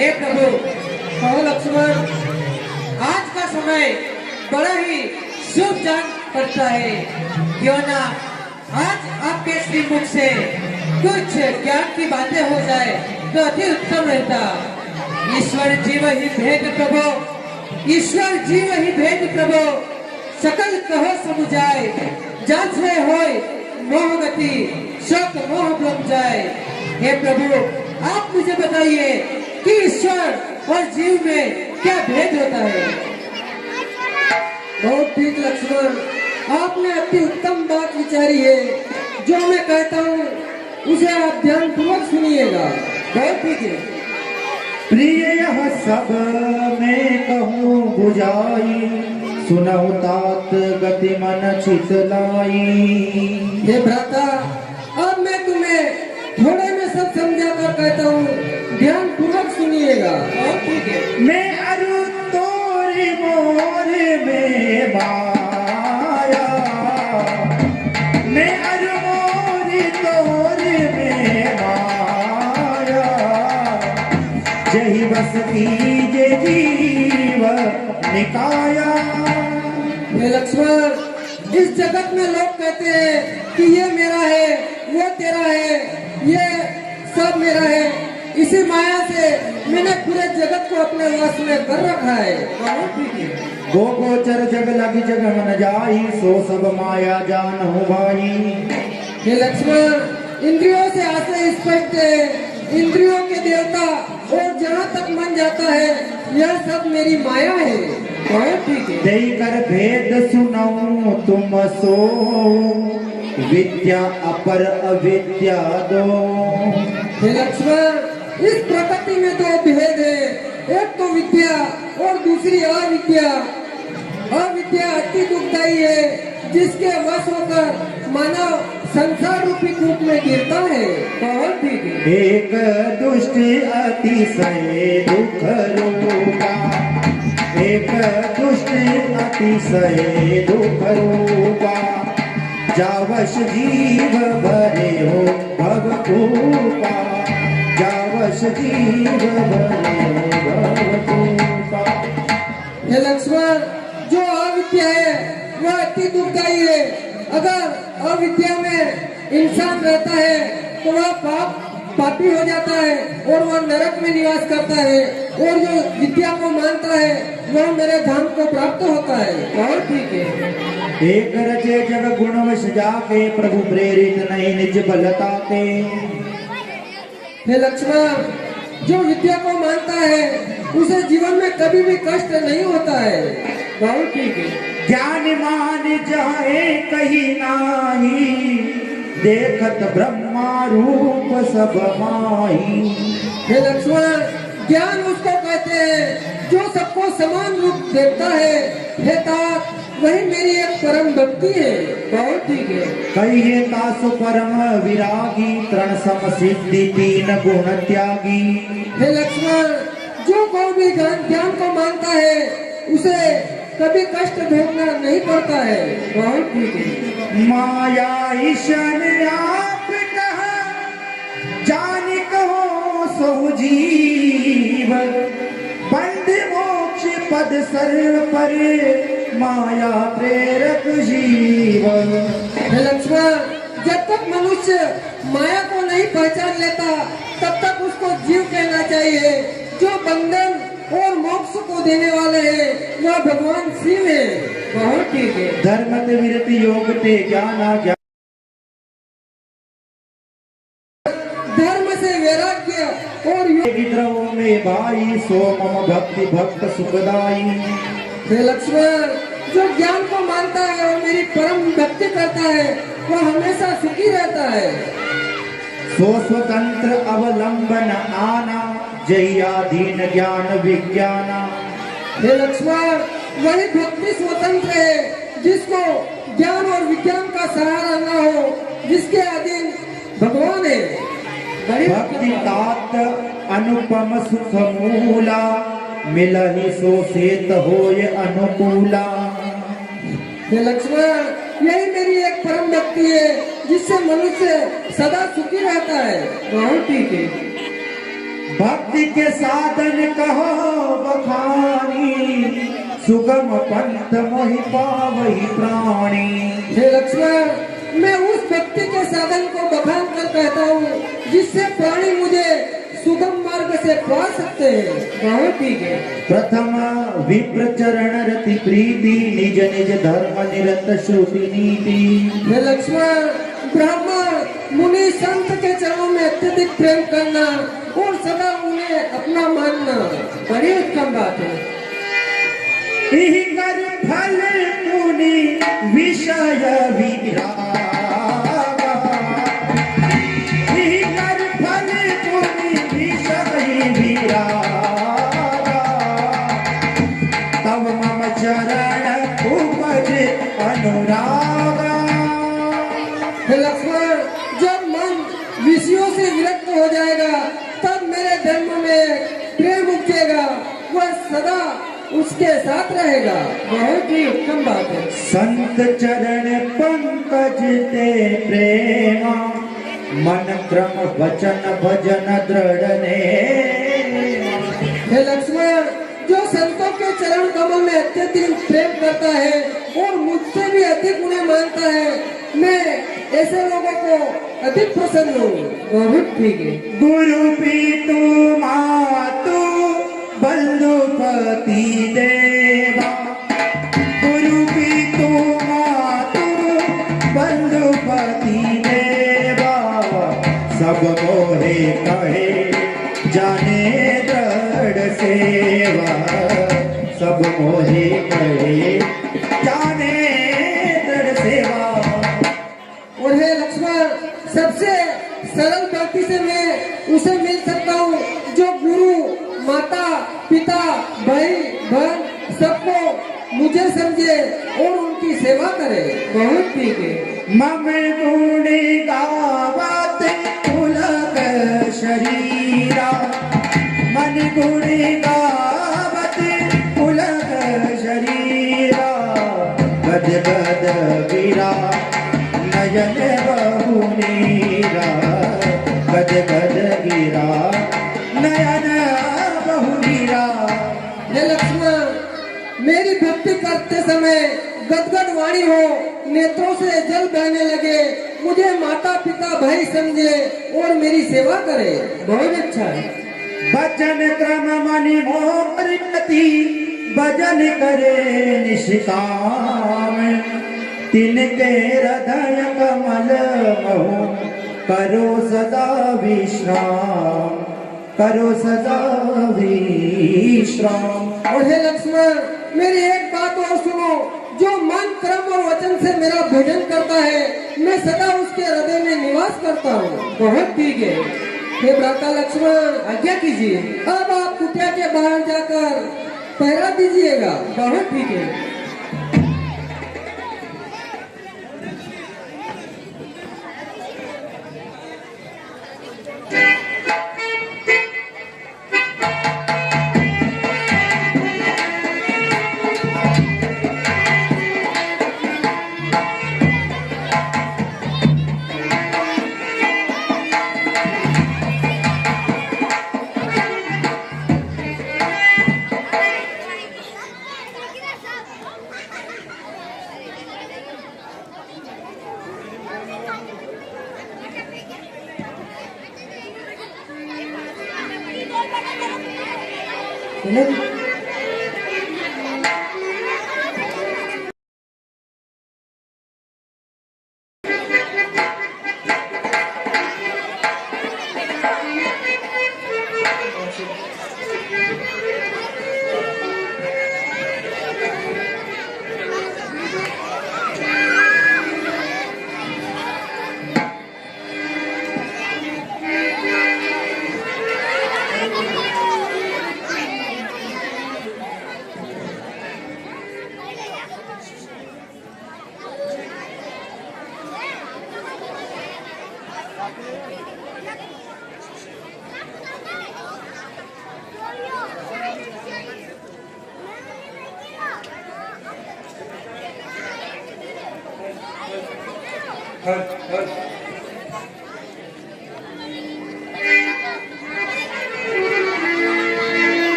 हे प्रभु कहो लक्ष्मण, आज का समय बड़ा ही शुभ जान पड़ता है, क्यों ना आज आपके श्रीमुख से कुछ ज्ञान की बातें हो जाए तो अति उत्तम रहता। ईश्वर जीव ही भेद प्रभु, ईश्वर जीव ही भेद प्रभु, सकल कहो समुझाए, जांच में होय मोह गति, शोक मोह ब्रह्म जाए। हे प्रभु आप मुझे बताइए कि ईश्वर और जीव में क्या भेद होता है। बहुत ठीक लक्ष्मण, आपने अति उत्तम बात विचारी है। जो मैं कहता हूँ उसे आप ध्यान पूर्वक सुनिएगा। बहुत ठीक है। प्रिय यह सब मैं कहूँ बुझाई, सुनहु तात गति मन चितलाई। हे भ्राता, अब मैं तुम्हें थोड़े में सब समझा कर कहता हूँ, ध्यान पूर्वक सुनिएगा। बहुत ठीक है। मैं अरु तोरी मोर में माया, मैं अरु मोरी तोर में माया, जही बस कीजे जीव निकाया। हे लक्ष्मण, इस जगत में लोग कहते हैं कि ये मेरा है, वो तेरा है, ये सब मेरा है। इसी माया से मैंने पूरे जगत को अपने वश में कर रखा है। बहुत ठीक है। गो गोचर जग लगी जग मन जाई, सो सब माया जान हो भाई। हे लक्ष्मण, इंद्रियों से आश्रय स्पष्ट है, इंद्रियों के देवता और जहाँ तक मन जाता है यह सब मेरी माया है। बहुत ठीक है। दई कर भेद सुनाऊं तुम सो, विद्या अपर अविद्या दो। हे लक्ष्मण, इस प्रकृति में दो भेद है, एक तो विद्या और दूसरी अविद्या। अविद्या अति दुखदायी है, जिसके वश होकर मानव संसार रूपी कूप में गिरता है। बहुत ठीक है। एक दुष्ट अतिशय दुख रूपा, एक दुष्ट अतिशय दुख रूपा, जावश जीव भरे हो भवकूपा, जावश जीव भरे हो भवकूपा। हे लक्ष्मण, जो अविद्या है वह अति दुखदायी है। अगर अविद्या में इंसान रहता है तो वह पापी हो जाता है और वह नरक में निवास करता है, और जो विद्या को मानता है वह मेरे धाम को प्राप्त होता है। बहुत ठीक है। एक रचे जग गुणवश जाके, प्रभु प्रेरित नहीं निज बलता के। हे लक्ष्मण, जो विद्या को मानता है उसे जीवन में कभी भी कष्ट नहीं होता है। बहुत ठीक है। ज्ञान मान जाए कहीं नाही, देखत ब्रह्मा रूप सब माही। हे लक्ष्मण, ज्ञान उसको कहते हैं जो सबको समान रूप देखता है। हे तात, वही मेरी एक परम भक्ति है। बहुत ठीक है। कहिए तासु परम विरागी, तृण सम सिद्धि तीन गुण त्यागी। हे लक्ष्मण, जो कोई भी ज्ञान को मानता है उसे कभी कष्ट भोगना नहीं पड़ता है। बहुत ठीक है। माया ईशन आप कहा, जान कहो सो जीव, बंद मोक्ष पद सर्व पर, माया प्रेरक जीव। हे लक्ष्मण, जब तक मनुष्य माया को नहीं पहचान लेता तब तक उसको जीव कहना चाहिए। जो बंधन और मोक्ष को देने वाले हैं वह भगवान शिव है। बहुत ठीक है। धर्म विरति योग ते ज्ञाना, धर्म से वैराग्य और विद्रोह में भाई, सो मम भक्ति भक्त सुखदाई। हे लक्ष्मण, जो ज्ञान को मानता है और मेरी परम भक्ति करता है वह हमेशा सुखी रहता है। सो स्वतंत्र अवलंबन आना, जयाधीन ज्ञान विज्ञाना। हे लक्ष्मण, वही भक्ति स्वतंत्र है जिसको ज्ञान और विज्ञान का सहारा न हो, जिसके अधीन भगवान है। भक्ति तात अनुपम सुख मूला, मिलहि सो सेत होय अनुकूला। हे लक्ष्मण, यही मेरी एक परम भक्ति है जिससे मनुष्य सदा सुखी रहता है। बहुत ठीक है। भक्ति के साधन कहो बखानी, सुगम पंथ मोहि पावहि प्राणी। हे लक्ष्मण, मैं उस भक्ति के साधन को बखान कर कहता हूँ जिससे प्राणी मुझे सुगम मार्ग से पा सकते हैं। बहुत ठीक है। प्रथम विप्र चरण रति प्रीति, निज निज धर्म निरत श्रुति नीति। हे लक्ष्मण, ब्राह्मण मुनि संत के चरणों में अत्यधिक प्रेम करना और सदा उन्हें अपना मानना बड़ी उत्तम बात है। इहि कर फल मुनि विषय विरागा, इहि कर फल मुनि विषय विरागा, तब मम चरण उपज अनुरागा। हे लक्ष्मण, जब मन विषयों से विरक्त हो जाएगा तब मेरे धर्म में प्रेम उठेगा, वह सदा उसके साथ रहेगा। बहुत ही उत्तम बात है। संत चरण पंकज ते प्रेमा, मन क्रम वचन भजन दृढ़ नेमा। हे लक्ष्मण, जो संतों के चरण कमल में अत्यधिक प्रेम करता है और मुझसे भी अधिक उन्हें मानता है, मैं ऐसे लोगों को अधिक पसंद हूँ। बहुत ठीक है। गुरु पीतु मातु बंधुपति देवा, गुरु पीतु मातु बंधुपति देवा, सब मोहे कहे जाने दृढ़ सेवा, सब मोहे कहे जाने दृढ़ सेवा। और हे लक्ष्मण, सबसे सरल व्यक्ति से मैं उसे मिल सकता हूँ जो गुरु, माता, पिता, भाई, बहन सबको मुझे समझे और उनकी सेवा करे। बहुत ठीक है। मम गुणी गावत पुलक शरीरा, मन गुणी गावत पुलक शरीरा, गद गद गिरा नयन बहु नीरा, गद गद गिरा नयन बहु नीरा। हे लक्ष्मण, मेरी भक्ति करते समय गदगद वाणी हो, नेत्रों से जल बहने लगे, मुझे माता पिता भाई समझे और मेरी सेवा करे। बहुत अच्छा है। भजन क्रम मणि मोरियति, भजन करे निष्काम, तिनके हृदय कमल महु करो सदा विश्राम, करो सदा विश्राम। और हे लक्ष्मण, मेरी एक बात और सुनो, जो मन कर्म और वचन से मेरा भजन करता है, मैं सदा उसके हृदय में निवास करता हूँ। बहुत ठीक है। हे भ्राता लक्ष्मण, आज्ञा कीजिए। अब आप कुटिया के बाहर जाकर पहरा दीजिएगा। बहुत ठीक है।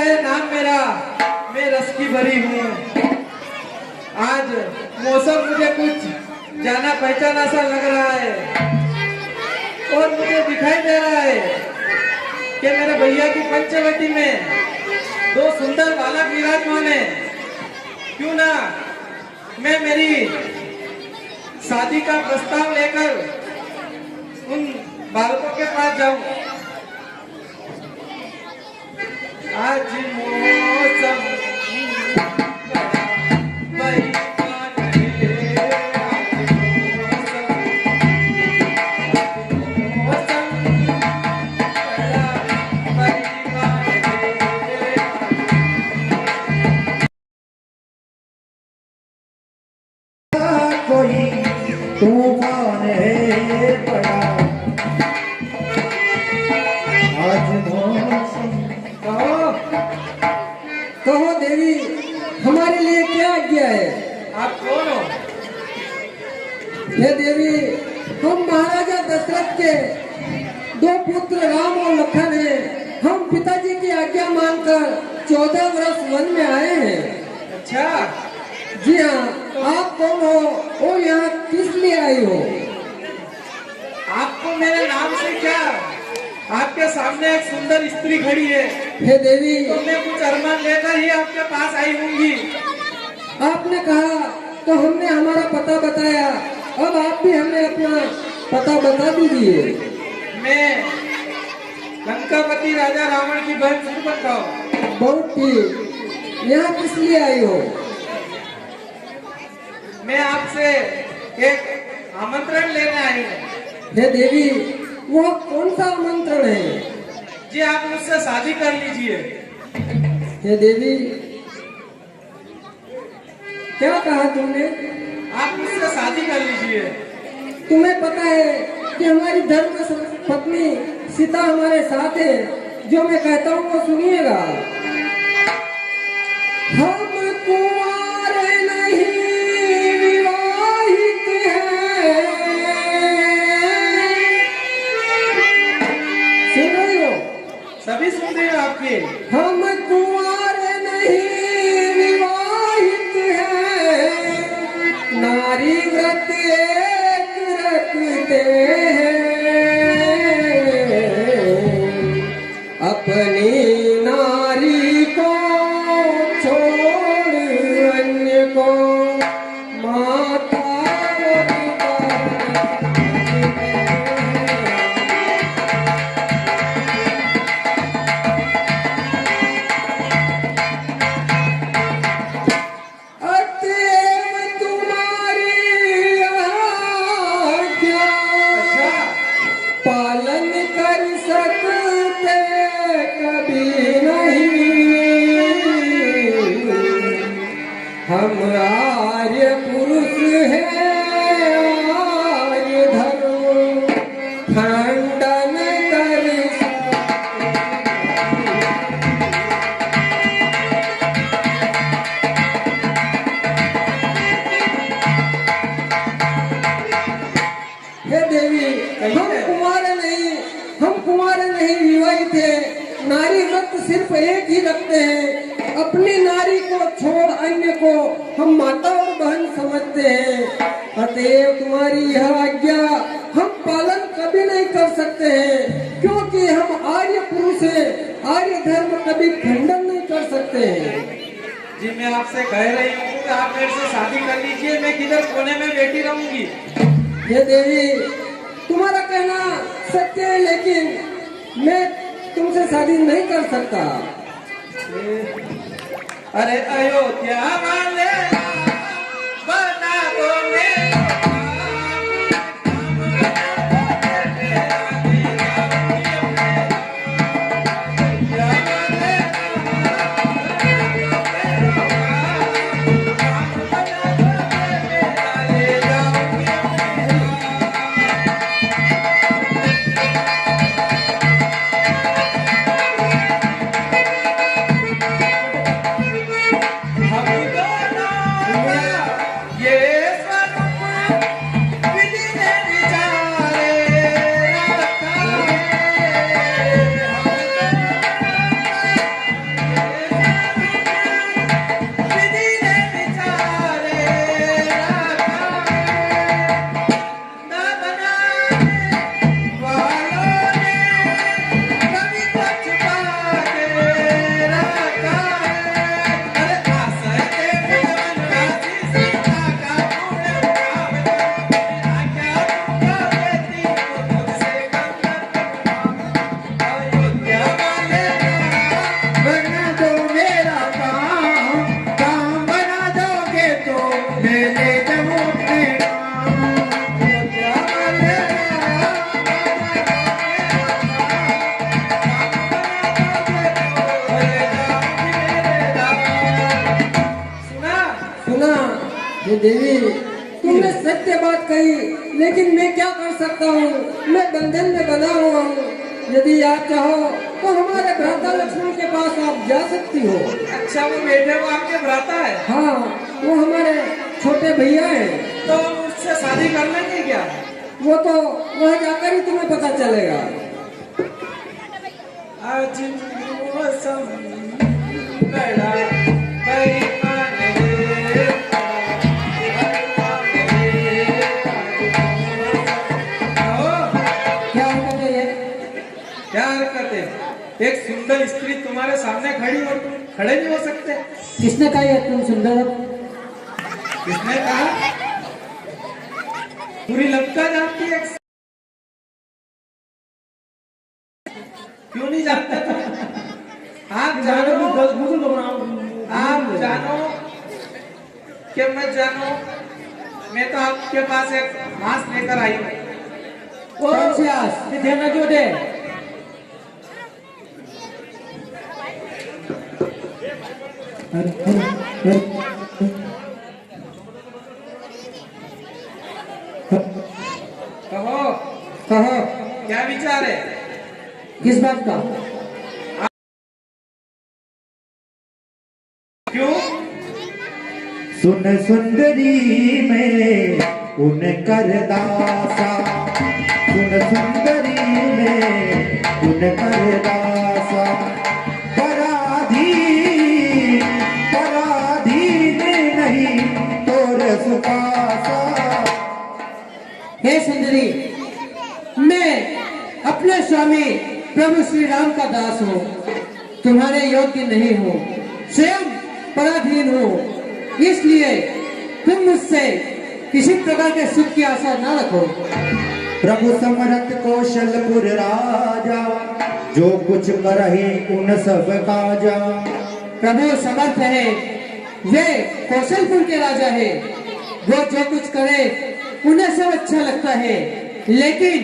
है नाम मेरा, मैं रस की भरी हूँ। आज मौसम मुझे कुछ जाना पहचाना सा लग रहा है और मुझे दिखाई दे रहा है कि मेरे भैया की पंचवटी में दो सुंदर बालक विराजमान है। क्यों ना मैं मेरी शादी का प्रस्ताव लेकर उन बालकों के पास जाऊं। आज मौसम कोई तूफान है बड़ा, आज मौसम। कहो देवी, हमारे लिए क्या आज्ञा है? आप कौन हो? हे देवी, हम महाराजा दशरथ के दो पुत्र राम और लखन हैं। हम पिताजी की आज्ञा मानकर 14 वर्ष वन में आए हैं। अच्छा, जी हाँ, आप कौन हो और यहाँ किस लिए आई हो? आपको मेरे नाम से क्या? आपके सामने एक सुंदर स्त्री खड़ी है, हे देवी, तो मैं कुछ अरमान लेकर ही आपके पास आई होंगी। आपने कहा तो हमने हमारा पता बताया, अब आप भी हमें अपना पता बता दीजिए। मैं लंकापति राजा रावण की बहन सुरपंखा हूँ। बहुत ठीक, यहाँ किस लिए आई हो? मैं आपसे एक आमंत्रण लेने आई हूँ। हे देवी, वह कौन सा आमंत्रण है? जी, आप मुझसे शादी कर लीजिए। हे देवी, क्या कहा तुमने? आप मुझसे शादी कर लीजिए। तुम्हें पता है कि हमारी धर्म पत्नी सीता हमारे साथ है। जो मैं कहता हूँ वो सुनिएगा। हम कुंवारे नहीं विवाहित हैं। सुन रही हो? सभी सुन रहे हो आपके? हम कुंवारे नहीं विवाहित हैं, नारी व्रत एक रखते हैं, अपनी नारी को छोड़ अन्य को माता पालन कर सकते कभी नहीं। हम आर्य पुरुष हैं, आर्य धर्म खंडन कर हे देवी, हम कुंवारे नहीं विवाहित थे। नारी व्रत सिर्फ एक ही रखते हैं, अपनी नारी को छोड़ अन्य को हम माता और बहन समझते हैं। अतएव तुम्हारी यह आज्ञा हम पालन कभी नहीं कर सकते हैं, क्योंकि हम आर्य पुरुष हैं। आर्य धर्म कभी खंडन नहीं कर सकते हैं। जी, मैं आपसे कह रही हूँ कि आप मेरे से शादी कर लीजिए। मैं किधर कोने में बैठी रहूंगी? हे देवी, तुम्हारा कहना सत्य है, लेकिन मैं तुमसे शादी नहीं कर सकता। अरे अयोध्या वाले बना दो मेरा हम दोनों हे देवी, तुमने सत्य बात कही, लेकिन मैं क्या कर सकता हूँ? मैं बंधन में बना हुआ हूँ। यदि आप चाहो तो हमारे भ्राता लक्ष्मण के पास आप जा सकती हो। अच्छा, वो बेटे वो आपके भ्राता है? हाँ, वो हमारे छोटे भैया हैं। तो उससे शादी कर लेंगे क्या? वो तो वह जाकर ही तुम्हें पता चलेगा। आज मौसम बड़ा बेईमान रे, क्या हरकत है ये? क्या हरकत है? एक सुंदर स्त्री तुम्हारे सामने खड़ी और तुम खड़े नहीं हो सकते? किसने कहा ये तुम सुंदर हो? किसने कहा? पूरी लंका जानती है। क्यों नहीं जानते तुम? आप जानो कि मैं जानो, मैं तो आपके पास एक घास लेकर आई हूँ। कौन सी आस? ध्यान क्यों दे? कहो कहो, क्या विचार है? किस बात का? क्यों? सुन सुंदरी में उन करदासा, सुन सुंदरी में उन करदासा, पराधीन पराधीन नहीं तोर सुखासा। हे सुंदरी, मैं अपने स्वामी प्रभु श्री राम का दास हूँ, तुम्हारे योग्य नहीं हूँ, स्वयं पराधीन हूँ, इसलिए तुम मुझसे किसी प्रकार के सुख की आशा न रखो। प्रभु समरथ कौशलपुर राजा, जो कुछ करही उन सब काजा। प्रभु समर्थ है, वे कौशलपुर के राजा है, वो जो कुछ करे उन्हें सब अच्छा लगता है, लेकिन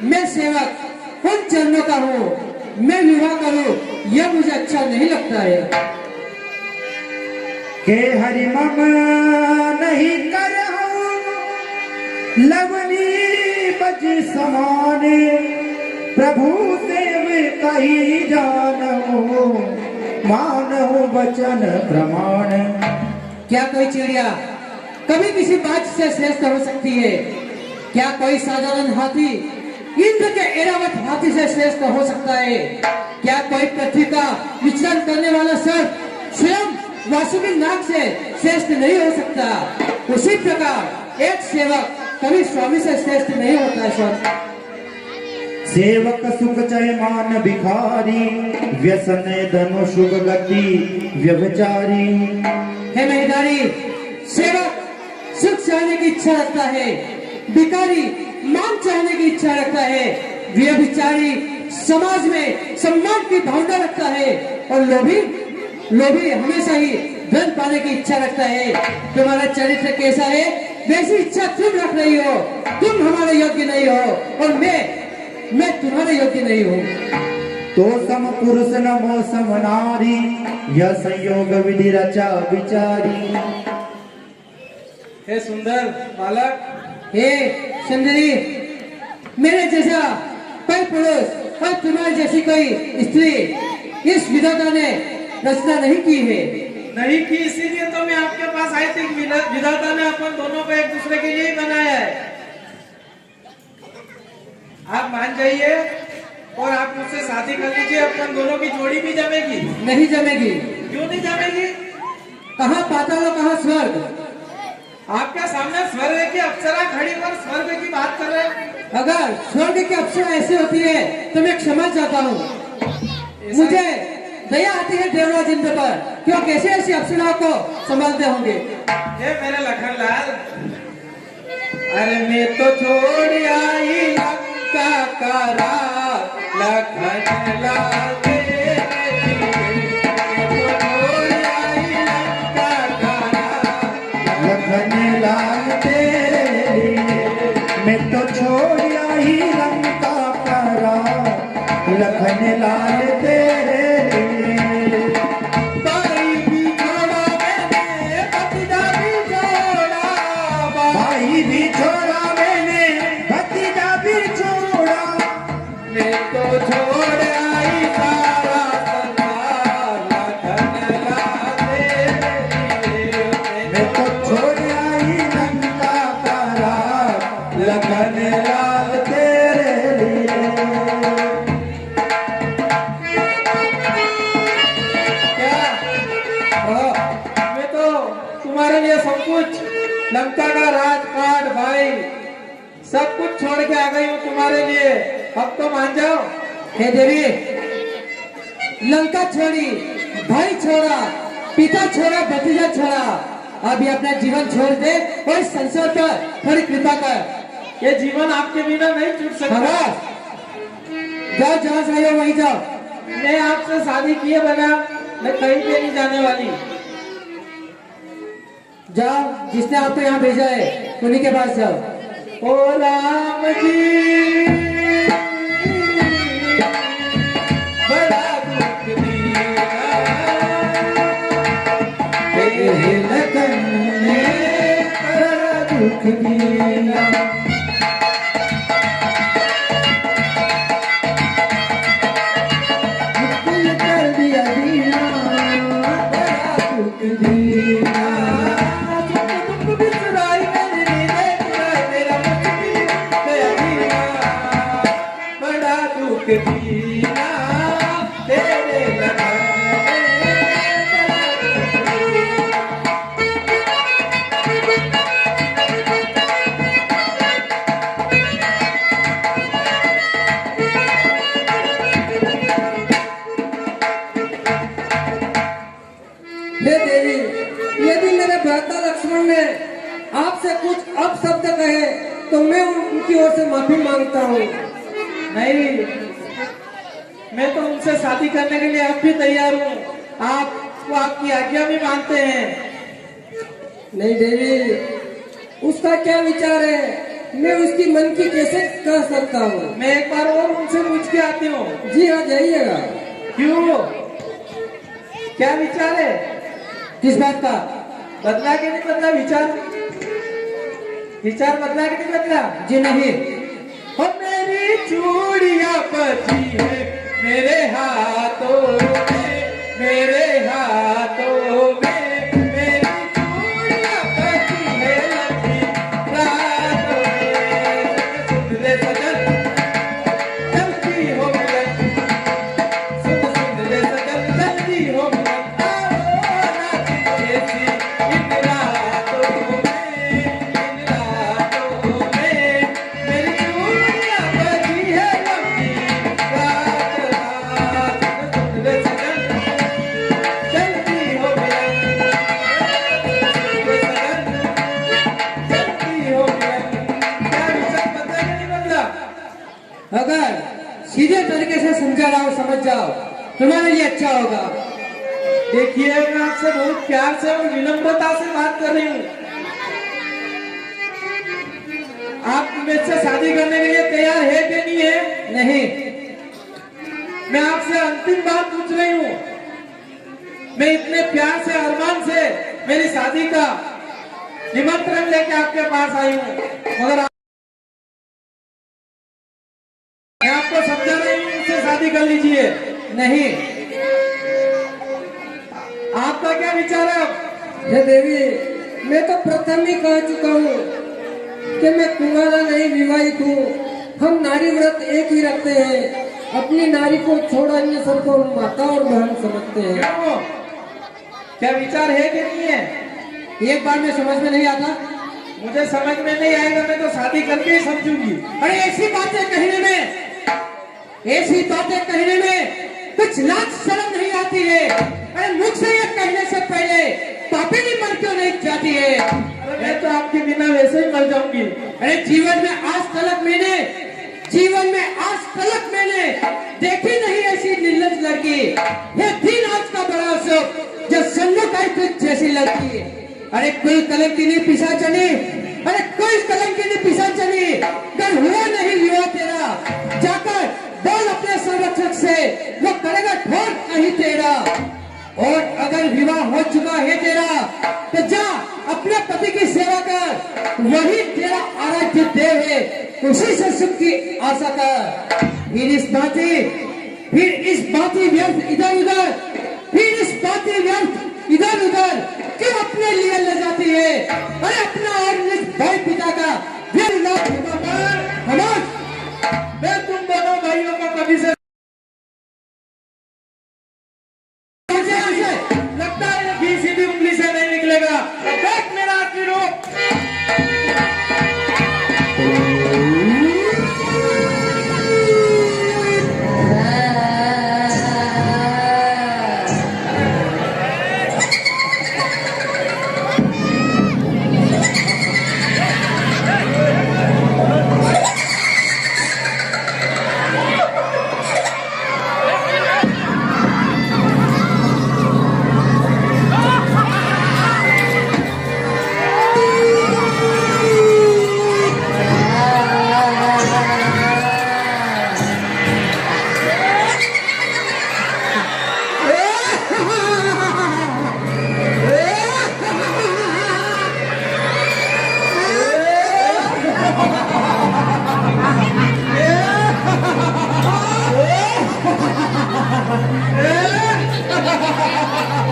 मैं सेवक उन चरणों का हूँ, मैं विवाह करूँ यह मुझे अच्छा नहीं लगता है। के हरि मम नहीं करहु, लवनी बज समाने, प्रभु देव कही जानहु, मानहु वचन प्रमाण। क्या कोई चिड़िया कभी किसी बात से श्रेष्ठ हो सकती है? क्या कोई साधारण हाथी इंद्र के ऐरावत हाथी से श्रेष्ठ हो सकता है? क्या कोई पृथ्वी का विचरण करने वाला सर्प स्वयं वासुकी नाग से श्रेष्ठ नहीं हो सकता? उसी प्रकार एक सेवक कभी स्वामी से श्रेष्ठ नहीं होता है। सेवक सुख चय मान भिखारी, व्यसन धनु शुभ गति व्यभिचारी। हे मेहदारी, सेवक सुख चाहने की इच्छा रखता है, भिखारी मान चाहने की इच्छा रखता है, व्यभिचारी समाज में सम्मान की भावना रखता है, और लोभी लोभी हमेशा ही धन पाने की इच्छा रखता है। तुम्हारा चरित्र कैसा है वैसी इच्छा तुम रख रही हो। तुम हमारे योग्य नहीं हो और मैं तुम्हारे योग्य नहीं हूँ। तो सम पुरुष नमो सम नारी, यह संयोग विधि रचा विचारी। हे सुंदर बालक, हे सुंदरी, मेरे जैसा कोई पुरुष और तुम्हारी जैसी कोई स्त्री इस विधाता ने रचना नहीं की है। नहीं की, इसीलिए तो मैं आपके पास आई थी। विधाता ने अपन दोनों को एक दूसरे के लिए ही बनाया है। आप मान जाइए और आप मुझसे शादी कर लीजिए, अपन दोनों की जोड़ी भी जमेगी। नहीं जमेगी। क्यों नहीं जमेगी? कहाँ पाताल और कहाँ स्वर्ग? आपके सामने स्वर्ग की अप्सरा खड़ी पर स्वर्ग की बात कर रहे हैं। अगर स्वर्ग की अप्सरा ऐसी होती है तो मैं क्षमा चाहता हूँ। मुझे दया आती है देवराज इंद्र पर, क्यों कैसे ऐसी अप्सराओं को संभालते होंगे। हे मेरे लखनलाल, अरे मैं तो छोड़ आई लंका का राज, लखनलाल लखनलाल तेरे लिए मैं तो छोड़ आई लंका का राज, लखनलाल तेरे लिए। भाई भी छोड़ा मैंने, पतिदा भी छोड़ा, मैं तो छोड़ आई सारा संसार लखन लाल तेरे लिए। मैं तो छोड़ आई लंका का राज लखन लाल तेरे लिए। क्या मैं तो तुम्हारे लिए सब कुछ, लंका का राजपाट भाई सब कुछ छोड़ के आ गई हूँ तुम्हारे लिए, अब तो मान जाओ। हे देवी, लंका छोड़ी, भाई छोड़ा, पिता छोड़ा, भतीजा छोड़ा, अभी अपना जीवन छोड़ दे और इस संसार पर थोड़ी कृपा कर। ये जीवन आपके बिना नहीं छूट सकता। जाओ, जहाँ से आए हो वहीं जाओ। मैं आपसे शादी किए बना मैं कहीं पे नहीं जाने वाली। जाओ, जिसने आपको यहाँ भेजा है उन्हीं के पास जाओ। ओ राम जी बड़ा दुख दिया तेरे लगन ने बड़ा दुख दिया। मुश्किल कर दिया जीना बड़ा दुख दिया। तुम बिसराई मेरी नींदें चुराई मेरा मुश्किल गया जीना बड़ा दुख दिया तेरे लगन हे देवी, यदि मेरे भ्राता लक्ष्मण ने आपसे कुछ अपशब्द कहे तो मैं उनकी ओर से माफी मांगता हूँ। नहीं, मैं तो उनसे शादी करने के लिए अब भी तैयार हूँ। आपको आपकी आज्ञा भी मानते हैं। नहीं देवी, उसका क्या विचार है मैं उसकी मन की कैसे कह सकता हूँ। मैं एक बार और उनसे पूछ के आती हूँ। जी हाँ, जाइएगा। क्यों, क्या विचार है? किस बात का? बदला कि नहीं बदला विचार? विचार बदला कि नहीं बदला? जी नहीं। हो मेरी चूड़ियां बची है मेरे हाथों में, मेरे हाथों में मेरी चूड़ियां बची है लगी रातों में। सुन ले सजन जल्दी हो मिलन, सुन ले सजन जल्दी हो मिलन, आओ नाची ऐसी इन रातों में, इन रातों में मेरी चूड़ियां बची है लगी रात रात। सुन ले सजन जल्दी हो मिलन, सुन ले सजन जल्दी हो मिलन। क्या विचार बदला कि नहीं बदला? अगर सीधे तरीके से समझा रहा हूँ, समझ जाओ, तुम्हारे लिए अच्छा होगा। देखिए, मैं आपसे बहुत प्यार से और विनम्रता से बात कर रही हूँ। आप मुझसे शादी करने के लिए तैयार है कि नहीं है? नहीं, मैं आपसे अंतिम बात पूछ रही हूँ। मैं इतने प्यार से अरमान से मेरी शादी का निमंत्रण लेके आपके पास आई हूँ, मगर मैं आपको समझा रही हूँ मुझसे शादी कर लीजिए। नहीं। आपका क्या विचार है? हे देवी, मैं तो प्रथम ही कह चुका हूँ कि मैं कुंवारा नहीं, विवाहित हूँ। हम नारी व्रत एक ही रखते हैं। अपनी नारी को छोड़ अन्य सबको माता और बहन समझते हैं। क्यों? क्या विचार है कि नहीं है? एक बार में समझ में नहीं आता। मुझे समझ में नहीं आएगा, मैं तो शादी करके ही समझूंगी। अरे ऐसी बातें कहने में, ऐसी बातें कहने में कुछ लाज शर्म नहीं आती है। अरे मुख से ये कहने से पहले पापी भी मर क्यों नहीं जाती है? अरे मैं तो आपके बिना वैसे ही मर जाऊंगी। अरे जीवन में आज तलक मैंने देखी नहीं ऐसी निर्लज लड़की। ये दिन आज का बड़ा सुख जो सन्मुख आई तुझ जैसी लड़की। अरे कोई कलंकिनी पिशाचनी, अरे कोई कलंकिनी पिशाचनी, अगर हुआ नहीं विवाह तेरा, जाकर बोल अपने संरक्षक से, वो करेगा ठोर नहीं तेरा। और अगर विवाह हो चुका है तेरा तो जा अपने पति की सेवा कर, वही तेरा आराध्य देव है, उसी से सुख की आशा कर। फिर इस बाती व्यर्थ इधर उधर, फिर इस बाती व्यर्थ इधर उधर क्यों अपने लिए ले जाती है? अरे अपना और निज भाई पिता का फिर मैं तुम दोनों भाइयों को कभी से लगता है भी सीधी उंगली से नहीं निकलेगा। देख मेरा आखिरी रूप।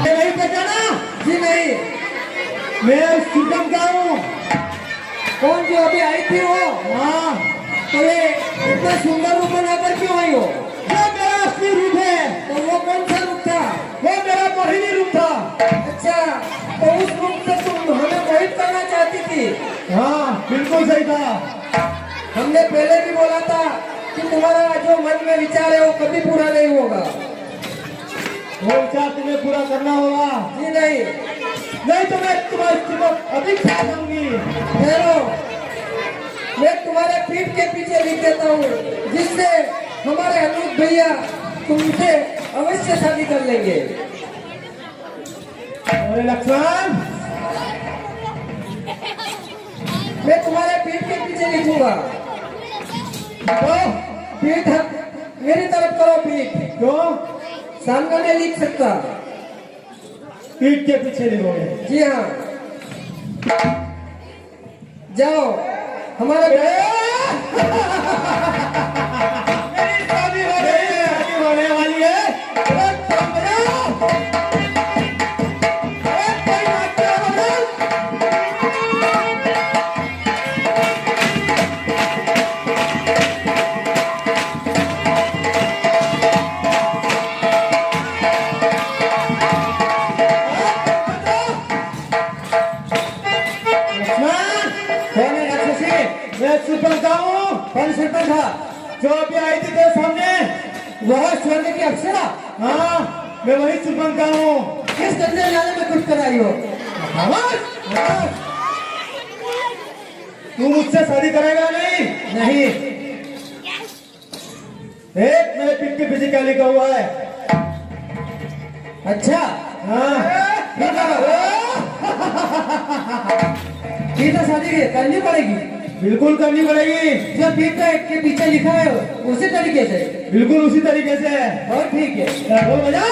नहीं पहचाना? जी नहीं। मैं शुभम का हूँ। कौन जो अभी आई थी वो? हाँ, तो ये इतना सुंदर रूप बनाकर क्यों आई हो? वो मेरा असली रूप है। तो वो कौन सा रूप था? वो मेरा मोहिनी रूप था। अच्छा, तो उस रूप से तुम हमें मोहित करना चाहती थी? हाँ, बिल्कुल सही था। हमने पहले भी बोला था कि तुम्हारा जो मन में विचार है वो कभी पूरा नहीं होगा। वो विचार तुम्हें पूरा करना होगा। जी नहीं। नहीं तो मैं तुम्हारी कीमत अभी खा जाऊंगी। ठहरो, मैं तुम्हारे पीठ के पीछे लिख देता हूँ, जिससे हमारे अनूप भैया तुमसे अवश्य शादी कर लेंगे। अरे लक्ष्मण, मैं तुम्हारे पीठ के पीछे लिखूंगा। तो पीठ मेरी तरफ करो। पीठ क्यों? सामने नहीं लिख सकता। पीठ के पीछे लिखोगे? जी हाँ। जाओ हमारे मेरी शादी होने वाली है। अरे तुम बजाओ। अरे कोई बात नहीं बजाओ। मैं सरपंच हूँ। कौन सरपंच था? जो अभी आई थी तेरे सामने, वह स्वर्ण की अप्सरा? हाँ, मैं वही सरपंच का हूँ। किस गंदे नाले में कुछ कराई हो? तू मुझसे शादी करेगा नहीं? नहीं। देख मेरे पीठ के पीछे क्या लिखा हुआ है। अच्छा, हाँ, ठीक है, शादी करनी पड़ेगी। बिल्कुल करनी पड़ेगी। जो पीठ के पीछे लिखा है उसी तरीके से? बिल्कुल उसी तरीके से। और ठीक है, बोल बजा।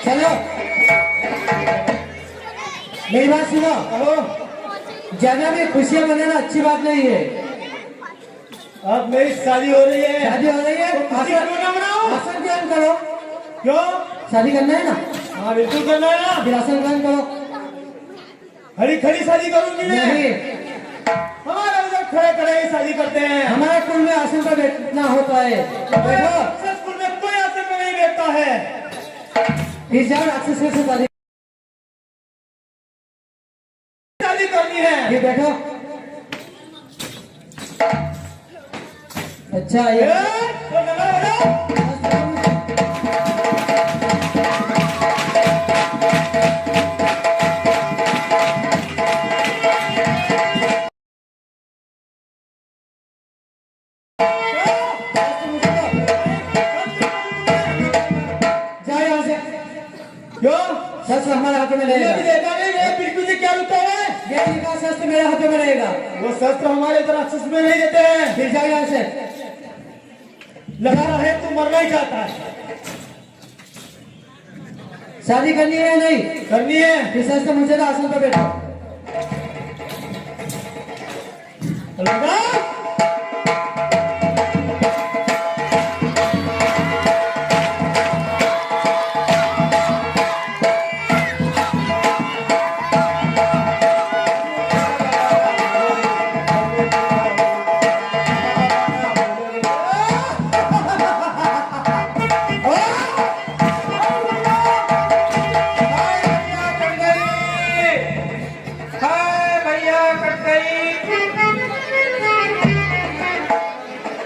चलो मेरी बात सुनो। हेलो, ज्यादा भी खुशियां मनाना अच्छी बात नहीं है। अब मेरी शादी हो रही है। शादी हो रही है, तो खुशी क्यों ना मनाओ? आसन ग्रहण करो। क्यों? शादी करना है ना? हाँ, बिल्कुल करना है ना। फिर आसन ग्रहण करो। हरी खड़ी शादी करूंगी मैं। नहीं, हमारे उधर खड़े खड़े ही शादी करते हैं। हमारे कुल में आसन पर बैठना होता है। बैठो। स्कूल में कोई आसन में नहीं बैठता है। फिर जाओ राक्षस से शादी करनी है। फिर बैठो। अच्छा ये तो लगा शस्त्र हमारे हाथों में रहेगा। देखा नहीं मेरा पीठ से क्या रुका है? ज्ञानी का शस्त्र मेरे हाथों में रहेगा। वो शस्त्र हमारे इधर राक्षस में नहीं देते हैं। फिर जाओ यहाँ से। लगा रहे तू मरना ही चाहता है। शादी करनी है या नहीं? करनी है। फिर शस्त्र मुझे तो आसन पर बैठो। लगा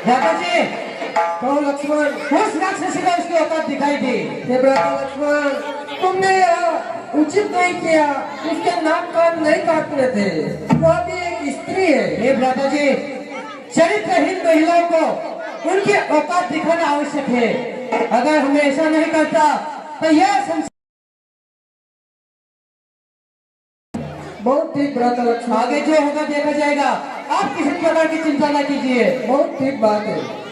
भ्राता जी, कहो लक्ष्मण। उस राक्षसी को उसकी औकात दिखाई दी। हे भ्राता लक्ष्मण, तुमने यह उचित नहीं किया। उसके नाक कान नहीं काटने थे। वह भी एक स्त्री है। हे भ्राता जी, चरित्रहीन महिलाओं को उनकी औकात दिखाना आवश्यक है। अगर हमें ऐसा नहीं करता तो यह संसार बहुत ठीक भ्राता लक्ष्मण। आगे जो होगा देखा जाएगा। आप किसी प्रकार की चिंता न कीजिए। बहुत ठीक बात है।